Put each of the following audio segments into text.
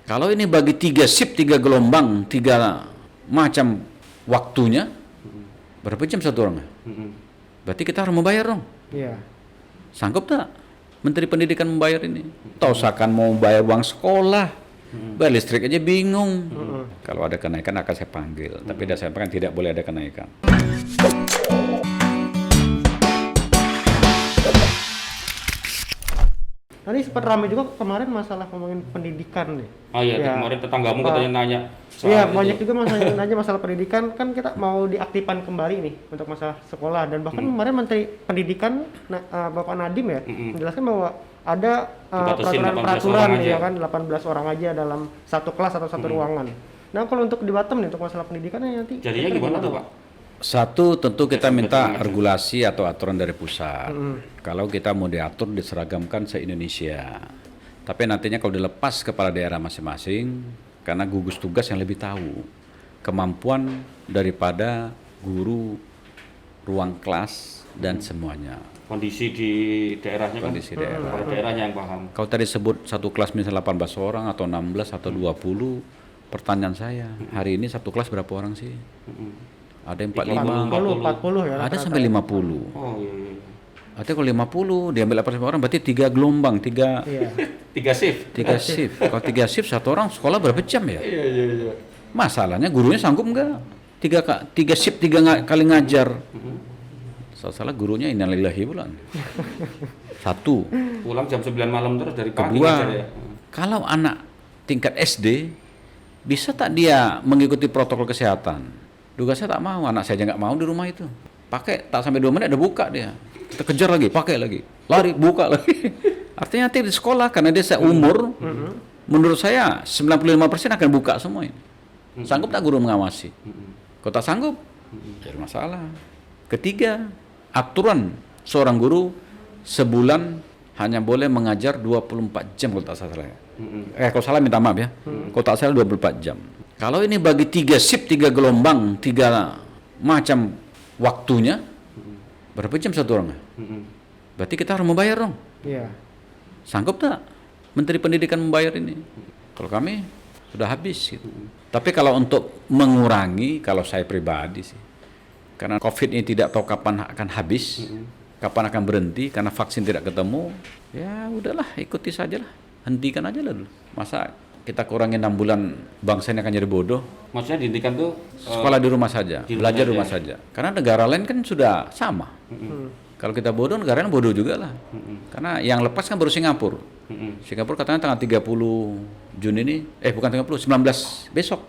Kalau ini bagi 3 shift, 3 gelombang, 3 macam waktunya, berapa jam satu orang? Berarti kita harus membayar dong. Iya. Sanggup tak Menteri Pendidikan membayar ini? Tahu seakan mau bayar uang sekolah, bayar listrik aja bingung. Kalau ada kenaikan akan saya panggil, tapi saya sampaikan tidak boleh ada kenaikan. Tadi sempat ramai juga kemarin masalah ngomongin pendidikan nih. Oh iya, Ya. kemarin tetanggamu katanya nanya soal Iya, itu. banyak juga nanya masalah pendidikan, kan kita mau diaktifkan kembali nih untuk masalah sekolah, dan bahkan kemarin Menteri Pendidikan Bapak Nadiem ya menjelaskan bahwa ada Dibatasin 18 peraturan orang ya aja. kan 18 orang aja dalam satu kelas atau satu ruangan. Nah, kalau untuk di Batam nih untuk masalah pendidikannya nanti Jadinya gimana tuh, Pak? Satu, tentu kita minta regulasi atau aturan dari pusat. Kalau kita mau diatur, diseragamkan se-Indonesia. Tapi nantinya kalau dilepas kepala daerah masing-masing, karena gugus tugas yang lebih tahu kemampuan daripada guru, ruang kelas, dan semuanya. Kondisi di daerahnya Kondisi kan? daerah. Kepala daerahnya yang paham. Kalau tadi sebut satu kelas misalnya 18 orang atau 16 atau 20, pertanyaan saya, hari ini satu kelas berapa orang sih? Ada yang 45, 40 ya. ada sampai 50. Oh iya, iya. Artinya kalau 50 diambil 80 orang berarti 3 gelombang, 3 Iya. 3 shift. shift. Kalau 3 shift satu orang sekolah berapa jam ya? Iya, iya, iya. Masalahnya gurunya sanggup enggak? 3 shift 3 kali ngajar. Salah gurunya innalillahi bulan. Satu. Pulang jam 9 malam terus dari pagi Kedua, ngajar ya. kalau anak tingkat SD bisa tak dia mengikuti protokol kesehatan? Duga saya tak mau, anak saya aja nggak mau di rumah itu. Pakai tak sampai 2 menit udah buka dia. Kita kejar lagi, pakai lagi, lari, buka lagi. Artinya nanti di sekolah karena dia seumur, menurut saya 95% akan buka semua ini. Sanggup tak guru mengawasi? Kalau tak sanggup, jadi masalah. Ketiga, aturan seorang guru sebulan hanya boleh mengajar 24 jam kalau tak salah. Kalau salah minta maaf ya. Kalau tak salah 24 jam. Kalau ini bagi 3 shift, 3 gelombang, 3 macam waktunya, berapa jam satu orang? Berarti kita harus membayar dong. Iya. Sanggup tak Menteri Pendidikan membayar ini? Kalau kami sudah habis gitu. Tapi kalau untuk mengurangi, kalau saya pribadi sih, karena COVID ini tidak tahu kapan akan habis, kapan akan berhenti, karena vaksin tidak ketemu, ya udahlah ikuti saja lah, hentikan aja lah dulu. Masa kita kurangin 6 bulan bangsa ini akan jadi bodoh? Maksudnya dihentikan tuh Sekolah di rumah saja, di rumah belajar di saja. rumah saja. Karena negara lain kan sudah sama. Kalau kita bodoh, negara lain bodoh juga lah. Karena yang lepas kan baru Singapura. Singapura katanya tanggal 30 Juni ini, bukan 30, 19 besok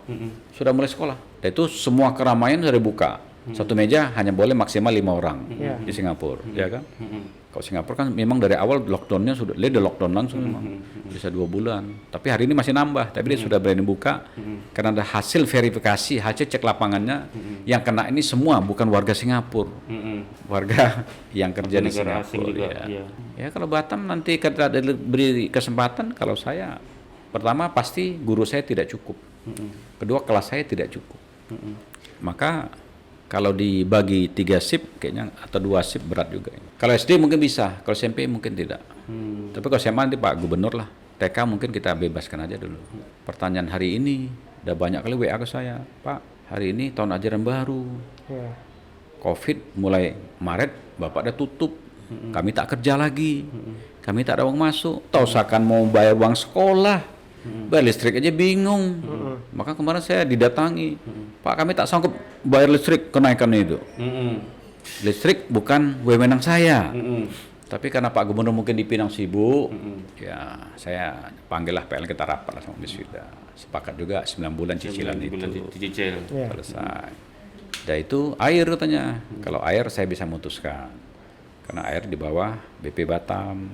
sudah mulai sekolah. Dan itu semua keramaian sudah dibuka. Satu meja hanya boleh maksimal 5 orang di Singapura, ya kan? Kalau Singapura kan memang dari awal lockdownnya sudah, dia udah lockdown langsung memang. Bisa 2 bulan. Tapi hari ini masih nambah, tapi dia sudah berani buka karena ada hasil verifikasi, hasil cek lapangannya yang kena ini semua bukan warga Singapura, warga yang kerja di negara asing Singapura. juga. Ya. Iya. Ya kalau Batam nanti kita beri kesempatan, kalau saya pertama pasti guru saya tidak cukup, kedua kelas saya tidak cukup, maka kalau dibagi 3 shift kayaknya atau 2 shift berat juga. Kalau SD mungkin bisa, kalau SMP mungkin tidak. Tapi kalau SMA nanti Pak Gubernur lah. TK mungkin kita bebaskan aja dulu. Pertanyaan hari ini udah banyak kali WA ke saya, Pak, hari ini tahun ajaran baru. Iya. COVID mulai Maret Bapak udah tutup. Kami tak kerja lagi. Kami tak ada uang masuk. Tahu seakan mau bayar uang sekolah. Bayar listrik aja bingung. Maka kemarin saya didatangi, Pak, kami tak sanggup bayar listrik kenaikan itu. Listrik bukan wewenang saya. Tapi karena Pak Gubernur mungkin di Pinang sibuk, ya saya panggillah PLN, kita rapat lah sama Biswida. Sepakat juga 9 bulan cicilan 9 bulan itu dicicil. Iya. selesai. Dan itu air katanya. Kalau air saya bisa memutuskan. Karena air di bawah BP Batam.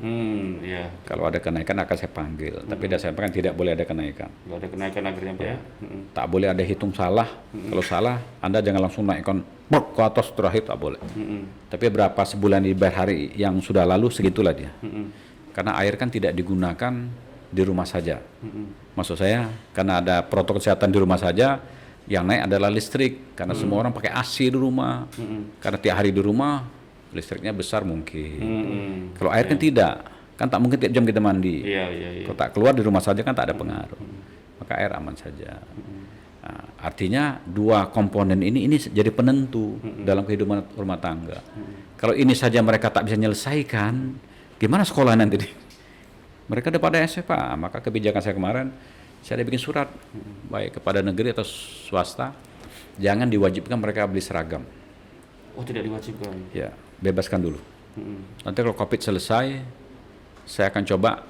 Iya. Kalau ada kenaikan akan saya panggil. Tapi saya sampaikan tidak boleh ada kenaikan. Nggak ada kenaikan akhirnya Pak ya. Tak boleh ada hitung salah. Kalau salah, Anda jangan langsung naikkan ke atas terakhir, tak boleh. Tapi berapa sebulan dibayar hari yang sudah lalu, segitulah dia. Karena air kan tidak digunakan di rumah saja. Maksud saya, karena ada protokol kesehatan di rumah saja, yang naik adalah listrik. Karena semua orang pakai AC di rumah. Karena tiap hari di rumah, listriknya besar mungkin. Kalau air kan tidak. Kan tak mungkin tiap jam kita mandi. Iya, iya, iya. Kalau tak keluar di rumah saja kan tak ada pengaruh. PKR aman saja. Nah, artinya dua komponen ini jadi penentu dalam kehidupan rumah tangga. Kalau ini saja mereka tak bisa menyelesaikan, gimana sekolah nanti? Mereka udah pada SMA, maka kebijakan saya kemarin, saya ada bikin surat baik kepada negeri atau swasta, jangan diwajibkan mereka beli seragam. Oh, tidak diwajibkan. Ya, bebaskan dulu. Nanti kalau COVID selesai, saya akan coba.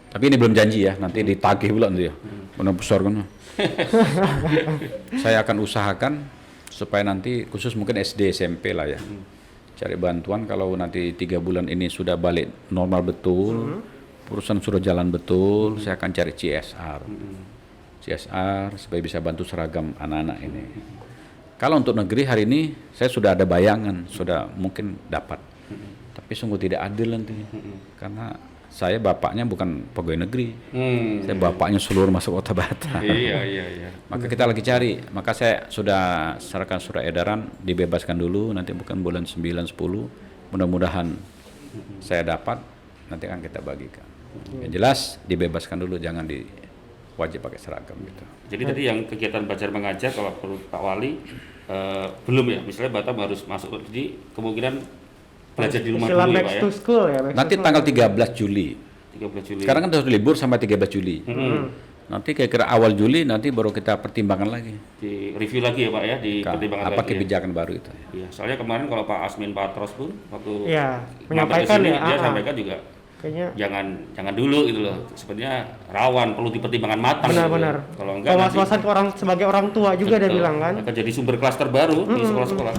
Tapi ini belum janji ya, nanti ditagih pula nanti ya. Benar besar kan. Saya akan usahakan supaya nanti khusus mungkin SD SMP lah ya. Cari bantuan kalau nanti 3 bulan ini sudah balik normal betul, perusahaan sudah jalan betul, saya akan cari CSR. CSR supaya bisa bantu seragam anak-anak ini. Kalau untuk negeri hari ini saya sudah ada bayangan, sudah mungkin dapat. Tapi sungguh tidak adil nanti. Karena saya bapaknya bukan pegawai negeri. Saya bapaknya seluruh masuk Kota Batam. Iya. Maka kita lagi cari. Maka saya sudah serahkan surat edaran dibebaskan dulu, nanti bukan bulan 9 10. Mudah-mudahan saya dapat, nanti akan kita bagikan. Yang jelas dibebaskan dulu, jangan wajib pakai seragam gitu. Jadi tadi yang kegiatan belajar mengajar kalau menurut Pak Wali belum ya, misalnya Batam harus masuk, jadi kemungkinan belajar di rumah Istilah dulu ya back Pak ya. to school ya. back to Nanti school. tanggal 13 Juli. 13 Juli. Sekarang kan sudah libur sampai 13 Juli. Nanti kira-kira awal Juli nanti baru kita pertimbangkan lagi. Di review lagi ya Pak ya, di pertimbangan Apa lagi. kebijakan baru itu. Iya, soalnya kemarin kalau Pak Asmin Patros pun waktu Iya, mampir menyampaikan ke sini, ya, dia ah. sampaikan juga Kayaknya jangan dulu gitu loh. Sebenarnya rawan, perlu dipertimbangkan matang. benar-benar. Gitu. Kalau enggak Was-wasan ke orang sebagai orang tua juga dia betul, bilang kan. akan jadi sumber klaster baru di sekolah-sekolah.